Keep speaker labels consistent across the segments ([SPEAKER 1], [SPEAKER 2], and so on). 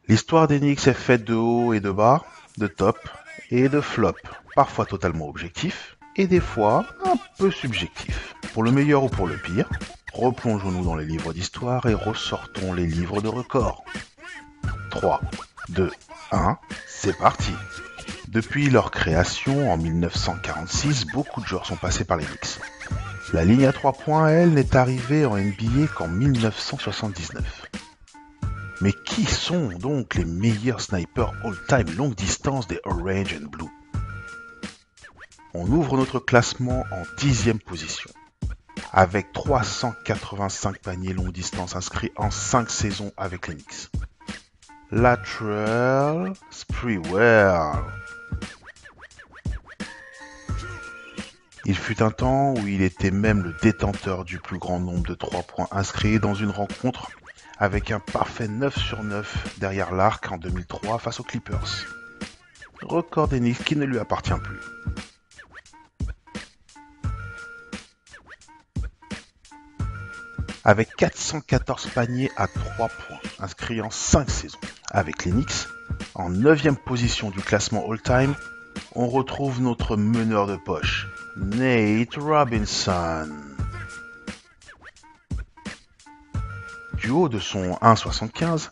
[SPEAKER 1] L'histoire des Knicks est faite de haut et de bas, de top et de flop, parfois totalement objectifs et des fois un peu subjectifs. Pour le meilleur ou pour le pire, replongeons-nous dans les livres d'histoire et ressortons les livres de records. 3, 2, 1, c'est parti. Depuis leur création en 1946, beaucoup de joueurs sont passés par les Knicks. La ligne à 3 points, elle, n'est arrivée en NBA qu'en 1979. Mais qui sont donc les meilleurs snipers all-time longue distance des Orange and Blue? On ouvre notre classement en 10e position, avec 385 paniers longue distance inscrits en 5 saisons avec les Knicks. Latrell Sprewell. Il fut un temps où il était même le détenteur du plus grand nombre de 3 points inscrits dans une rencontre, avec un parfait 9 sur 9 derrière l'arc en 2003 face aux Clippers. Record des Knicks qui ne lui appartient plus. Avec 414 paniers à 3 points inscrits en 5 saisons avec les Knicks, en 9e position du classement all-time, on retrouve notre meneur de poche, Nate Robinson. Du haut de son 1,75,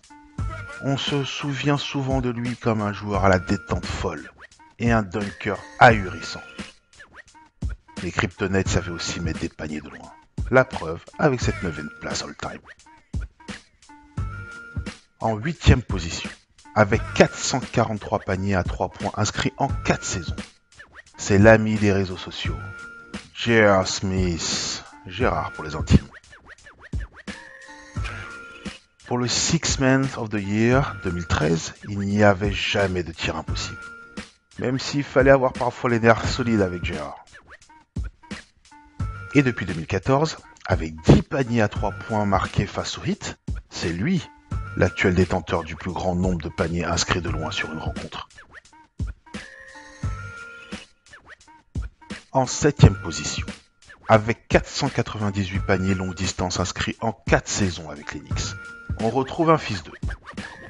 [SPEAKER 1] on se souvient souvent de lui comme un joueur à la détente folle et un dunker ahurissant. Les Kryptonites savaient aussi mettre des paniers de loin. La preuve avec cette 9e place all-time. En 8e position, avec 443 paniers à 3 points inscrits en 4 saisons, c'est l'ami des réseaux sociaux, J.R. Smith, Gérard pour les intimes. Pour le Six Man of the Year 2013, il n'y avait jamais de tir impossible, même s'il fallait avoir parfois les nerfs solides avec Gérard. Et depuis 2014, avec 10 paniers à 3 points marqués face au Heat, c'est lui, l'actuel détenteur du plus grand nombre de paniers inscrits de loin sur une rencontre. En 7e position, avec 498 paniers longue distance inscrits en 4 saisons avec les Knicks, on retrouve un fils d'eux,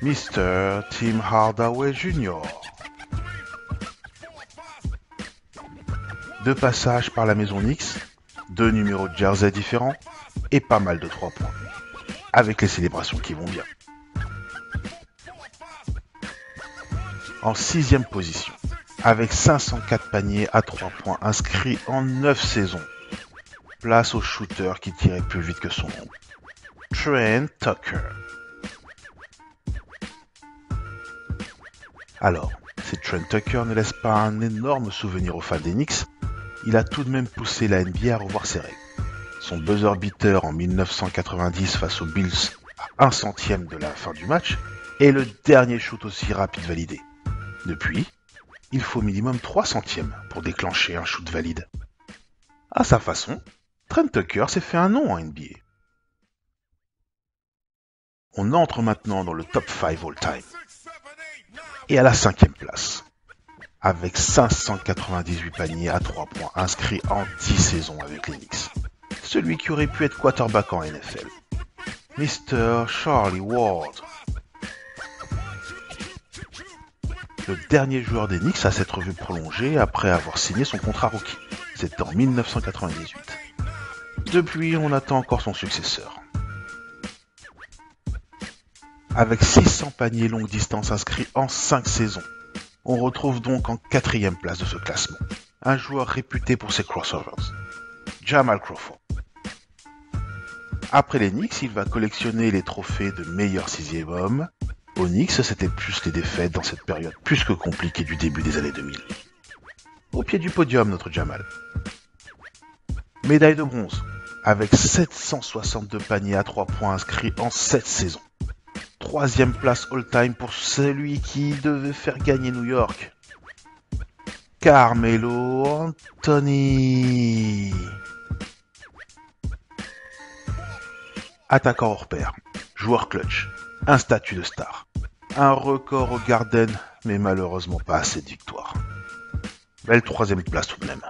[SPEAKER 1] Mr. Tim Hardaway Jr. Deux passages par la maison Knicks, 2 numéros de jersey différents et pas mal de 3 points, avec les célébrations qui vont bien. En 6e position, avec 504 paniers à 3 points inscrits en 9 saisons, place au shooter qui tirait plus vite que son ombre, Trent Tucker. Alors, si Trent Tucker ne laisse pas un énorme souvenir aux fans des Knicks, il a tout de même poussé la NBA à revoir ses règles. Son buzzer beater en 1990 face aux Bills à 1 centième de la fin du match est le dernier shoot aussi rapide validé. Depuis, il faut minimum 3 centièmes pour déclencher un shoot valide. À sa façon, Trent Tucker s'est fait un nom en NBA. On entre maintenant dans le top 5 all-time. Et à la 5e place, avec 598 paniers à 3 points inscrits en 10 saisons avec les Knicks. Celui qui aurait pu être quarterback en NFL, Mr. Charlie Ward. Le dernier joueur des Knicks à s'être vu prolongé après avoir signé son contrat rookie. C'était en 1998. Depuis, on attend encore son successeur. Avec 600 paniers longue distance inscrits en 5 saisons, on retrouve donc en 4e place de ce classement un joueur réputé pour ses crossovers, Jamal Crawford. Après les Knicks, il va collectionner les trophées de meilleur 6e homme. Aux Knicks, c'était plus les défaites dans cette période plus que compliquée du début des années 2000. Au pied du podium, notre Jamal. Médaille de bronze, avec 762 paniers à 3 points inscrits en 7 saisons. 3e place all-time pour celui qui devait faire gagner New York, Carmelo Anthony. Attaquant hors pair, joueur clutch, un statut de star. Un record au Garden, mais malheureusement pas assez de victoires. Belle 3e place tout de même.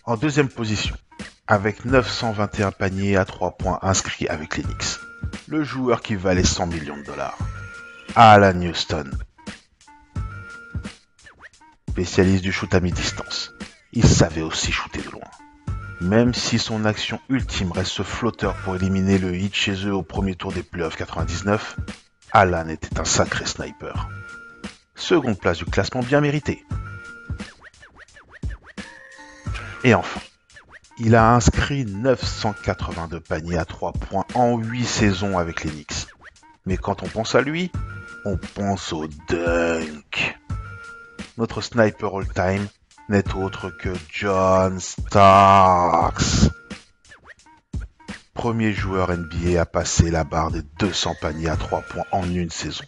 [SPEAKER 1] En 2e position, avec 921 paniers à 3 points inscrits avec les Knicks, le joueur qui valait 100 millions de dollars. Alan Houston. Spécialiste du shoot à mi-distance, il savait aussi shooter de loin. Même si son action ultime reste ce flotteur pour éliminer le Heat chez eux au premier tour des playoffs 99, Alan était un sacré sniper. Seconde place du classement bien mérité. Et enfin, il a inscrit 982 paniers à 3 points en 8 saisons avec les Knicks. Mais quand on pense à lui, on pense au dunk. Notre sniper all-time n'est autre que John Starks. Premier joueur NBA à passer la barre des 200 paniers à 3 points en une saison.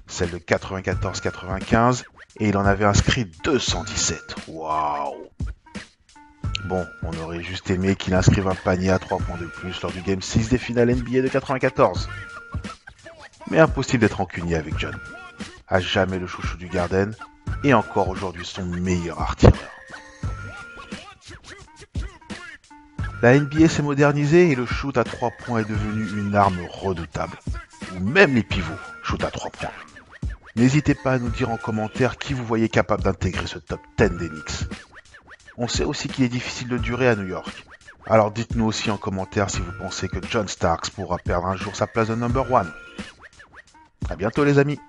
[SPEAKER 1] Celle de 94-95 et il en avait inscrit 217. Waouh! Bon, on aurait juste aimé qu'il inscrive un panier à 3 points de plus lors du Game 6 des finales NBA de 94. Mais impossible d'être rancunier avec John. À jamais le chouchou du Garden et encore aujourd'hui son meilleur artilleur. La NBA s'est modernisée et le shoot à 3 points est devenu une arme redoutable. Ou même les pivots shoot à 3 points. N'hésitez pas à nous dire en commentaire qui vous voyez capable d'intégrer ce top 10 des Knicks. On sait aussi qu'il est difficile de durer à New York. Alors dites-nous aussi en commentaire si vous pensez que John Starks pourra perdre un jour sa place de number 1. A bientôt les amis.